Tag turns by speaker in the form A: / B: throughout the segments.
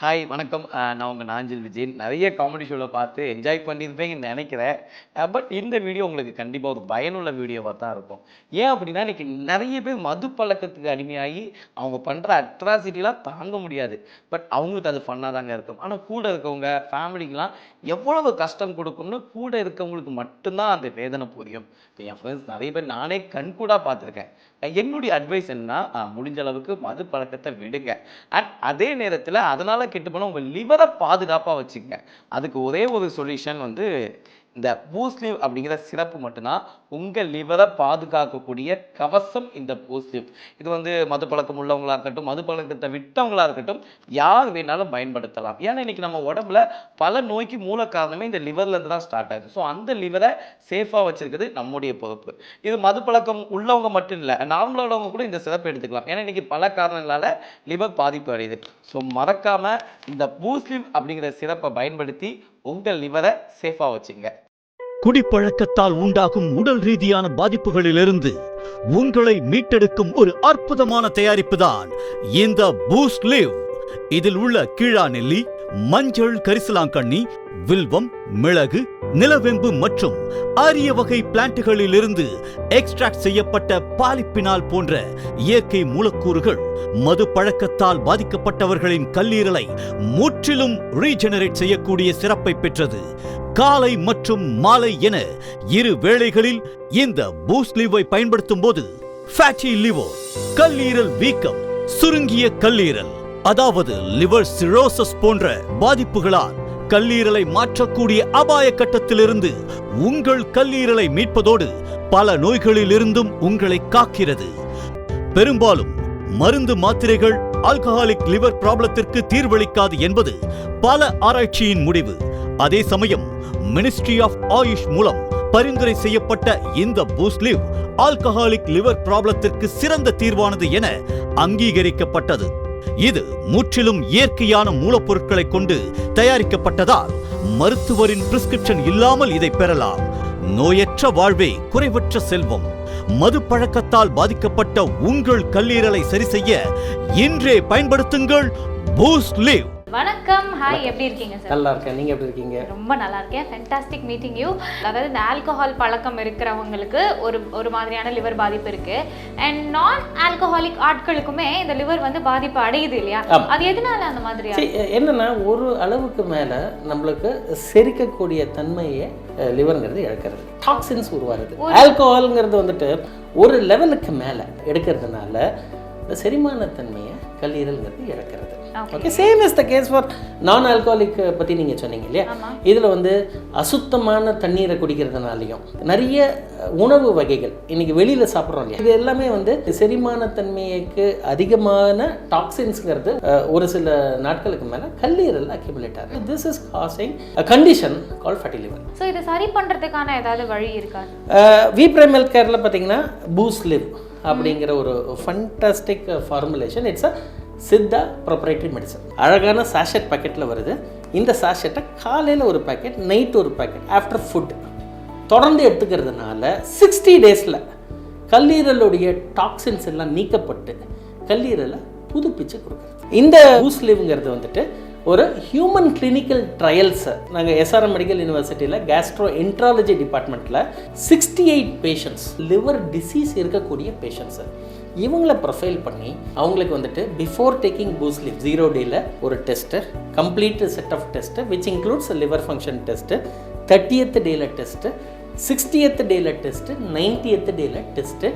A: Hi வணக்கம். நான் உங்கள் நாஞ்சில் விஜயன். நிறைய காமெடி ஷோவில் பார்த்து என்ஜாய் பண்ணியிருப்பேன்னு நினைக்கிறேன். பட் இந்த வீடியோ உங்களுக்கு கண்டிப்பாக ஒரு பயனுள்ள வீடியோவாக தான் இருக்கும். ஏன் அப்படின்னா இன்றைக்கி நிறைய பேர் மது பழக்கத்துக்கு அடிமையாகி அவங்க பண்ணுற அட்ராசிட்டிலாம் தாங்க முடியாது. பட் அவங்களுக்கு அது ஃபன்னாக தாங்க இருக்கும். ஆனால் கூட இருக்கவங்க ஃபேமிலிக்கெலாம் எவ்வளவு கஷ்டம் கொடுக்கும்னு கூட இருக்கவங்களுக்கு மட்டும்தான் அந்த வேதனை புரியும். இப்போ என் ஃப்ரெண்ட்ஸ் நிறைய பேர் நானே கண்கூடாக பார்த்துருக்கேன். என்னுடைய அட்வைஸ் என்னன்னா முடிஞ்ச அளவுக்கு மது பழக்கத்தை விடுங்க. அண்ட் அதே நேரத்தில் அதனால் கெட்டு போனால் உங்கள் லிவரை பாதுகாப்பாக வச்சுக்கங்க. அதுக்கு ஒரே ஒரு சொல்யூஷன் வந்து இந்த பூஸ்லிவ் அப்படிங்கிற சிறப்பு மட்டும்தான் உங்கள் லிவரை பாதுகாக்கக்கூடிய கவசம். இந்த பூஸ்லிவ் இது வந்து மது பழக்கம் உள்ளவங்களாக இருக்கட்டும், மது பழக்கத்தை விட்டவங்களாக இருக்கட்டும், யார் வேணாலும் பயன்படுத்தலாம். ஏன்னா இன்னைக்கு நம்ம உடம்புல பல நோய்க்கு மூல காரணமே இந்த லிவர்லேருந்து தான் ஸ்டார்ட் ஆகுது. ஸோ அந்த லிவரை சேஃபாக வச்சிருக்கிறது நம்முடைய பொறுப்பு. இது மது பழக்கம் உள்ளவங்க மட்டும் இல்லை, நார்மலாக உள்ளவங்க கூட இந்த சிறப்பு எடுத்துக்கலாம். ஏன்னா இன்னைக்கு பல காரணங்களால் லிவர் பாதிப்பு அடையுது. ஸோ மறக்காமல் இந்த பூஸ்லிவ் அப்படிங்கிற சிறப்பை பயன்படுத்தி உங்கள் லிவரை சேஃபாக வச்சுங்க.
B: குடிப்பழக்கத்தால் உண்டாகும் உடல் ரீதியான பாதிப்புகளிலிருந்து உங்களை மீட்டெடுக்கும் ஒரு அற்புதமான தயாரிப்பு தான் இந்த பூஸ்ட் லிவ். இதில் உள்ள கீழா நெல்லி, மஞ்சள், கரிசலாங்கண்ணி, வில்வம், மிளகு, நிலவேம்பு மற்றும் அரிய வகை பிளான்ட்டுகளில் இருந்து எக்ஸ்ட்ராக்ட் செய்யப்பட்ட பாலிப்பினால் போன்ற இயற்கை மூலக்கூறுகள் மது பழக்கத்தால் பாதிக்கப்பட்டவர்களின் கல்லீரலை முற்றிலும் ரீஜெனரேட் செய்யக்கூடிய சிறப்பை பெற்றது. காலை மற்றும் மாலை என இரு வேளைகளில் இந்த பூஸ்ட் லிவை பயன்படுத்தும் போது ஃபேட்டி லிவர், கல்லீரல் வீக்கம், சுருங்கிய கல்லீரல், அதாவது லிவர் சிரோசஸ் போன்ற பாதிப்புகளால் கல்லீரலை மாற்றக்கூடிய அபாய கட்டத்திலிருந்து உங்கள் கல்லீரலை மீட்பதோடு பல நோய்களிலிருந்தும் உங்களை காக்கிறது. பெரும்பாலும் மருந்து மாத்திரைகள் ஆல்கஹாலிக் லிவர் ப்ராப்ளத்திற்கு தீர்வளிக்காது என்பது பல ஆராய்ச்சியின் முடிவு. அதே சமயம் மினிஸ்ட்ரி ஆஃப் ஆயுஷ் மூலம் பரிந்துரை செய்யப்பட்ட இந்த பூஸ்ட் லிவ் ஆல்கஹாலிக் லிவர் ப்ராப்ளத்திற்கு சிறந்த தீர்வானது என அங்கீகரிக்கப்பட்டது. இது முற்றிலும் இயற்கையான மூலப்பொருட்களை கொண்டு தயாரிக்கப்பட்டதால் மருத்துவரின் பிரிஸ்கிரிப்ஷன் இல்லாமல் இதை பெறலாம். நோயற்ற வாழ்வே குறைவற்ற செல்வம். மது பழக்கத்தால் பாதிக்கப்பட்ட உங்கள் கல்லீரலை சரி செய்ய இன்றே பயன்படுத்துங்கள் பூஸ்ட் லிவ்.
C: வணக்கம், ஹாய், எப்படி இருக்கீங்க சார்?
D: நல்லா இருக்கேன். நீங்க எப்படி இருக்கீங்க?
C: ரொம்ப நல்லா இருக்கேன். Fantastic meeting you. அதாவது இந்த ஆல்கஹால் பழக்கம் இருக்கிறவங்களுக்கு ஒரு மாதிரியான லிவர் பாதிப்பு இருக்கு. அண்ட் நான் ஆல்கஹாலிக் ஆட்களுக்குமே இந்த லிவர் வந்து பாதிப்பு அடையுது இல்லையா? அது எதனால அந்த மாதிரி
D: என்னன்னா, ஒரு அளவுக்கு மேல நம்மளுக்கு செரிக்கக்கூடிய தன்மையை லிவர்ங்கிறது இழக்கிறது. டாக்ஸின்ஸ் உருவாகுது. ஆல்கஹால்ங்கிறது வந்துட்டு ஒரு லெவலுக்கு மேல எடுக்கிறதுனால இந்த செரிமான தன்மையை கல்லீரல்ங்கிறது இழக்கிறது. Okay, same is the case for non alcoholic பற்றி நீங்கள் சொன்னீங்க இல்லையா? இதில் வந்து அசுத்தமான தண்ணீரை குடிக்கிறதுனாலையும் நிறைய உணவு வகைகள் இன்றைக்கி வெளியில் சாப்பிட்றோம் இல்லையா, இது எல்லாமே வந்து செரிமான தன்மைக்கு அதிகமான டாக்ஸின்ஸுங்கிறது ஒரு சில நாட்களுக்கு மேலே கல்லீரல் அக்யூமுலேட் ஆகுது. This is causing a condition call fatty liver.
C: So இதை சரி பண்ணுறதுக்கான ஏதாவது வழி இருக்கா?
D: வி பிரைம் ஹெல்த் கேரில் பார்த்தீங்கன்னா பூஸ்ட் லிவ் அப்படிங்கிற ஒரு fantastic formulation. It's a Siddha proprietary medicine. அழகான சாஷெட் பேக்கெட்டில் வருது. இந்த சாஷெட்டை காலையில் ஒரு பேக்கெட், நைட் ஒரு பேக்கெட், ஆஃப்டர் ஃபுட் தொடர்ந்து எடுத்துக்கிறதுனால 60 டேஸில் கல்லீரலுடைய டாக்ஸின்ஸ் எல்லாம் நீக்கப்பட்டு கல்லீரலை புதுப்பிச்சு கொடுக்குறது. இந்த பூஸ்ட் லிவ்ங்கிறது வந்துட்டு ஒரு ஹியூமன் கிளினிக்கல் ட்ரையல்ஸை நாங்கள் எஸ்ஆர்எம் மெடிக்கல் யூனிவர்சிட்டியில் கேஸ்ட்ரோ என்ட்ராலஜி டிபார்ட்மெண்ட்டில் 68 பேஷண்ட்ஸ், லிவர் டிசீஸ் இருக்கக்கூடிய பேஷண்ட்ஸு, இவங்களை ப்ரொஃபைல் பண்ணி அவங்களுக்கு வந்துட்டு பிஃபோர் டேக்கிங் பூஸ்ட் லிவ் 0 டேயில் ஒரு test, complete set of test which includes liver function test, 30th டேயில் டெஸ்ட்டு, 60th டேயில் டெஸ்ட்டு, 90th டேயில் டெஸ்ட்டு,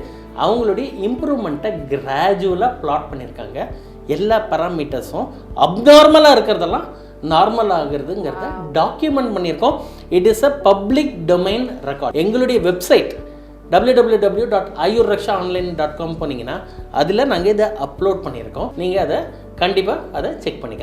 D: அவங்களுடைய இம்ப்ரூவ்மெண்ட்டை கிராஜுவலாக ப்ளாட் பண்ணியிருக்காங்க. எல்லா பேராமீட்டர்ஸும் அப்நார்மலாக இருக்கிறதெல்லாம் நார்மல் ஆகுறதுங்கிறத டாக்குமெண்ட் பண்ணியிருக்கோம். It is a public domain record. எங்களுடைய வெப்சைட் www.ayurrakshaonline.com போனீங்கன்னா அதில் நாங்கள் இதை அப்லோட் பண்ணியிருக்கோம். நீங்கள் அதை கண்டிப்பாக அதை செக் பண்ணிக்கலாம்.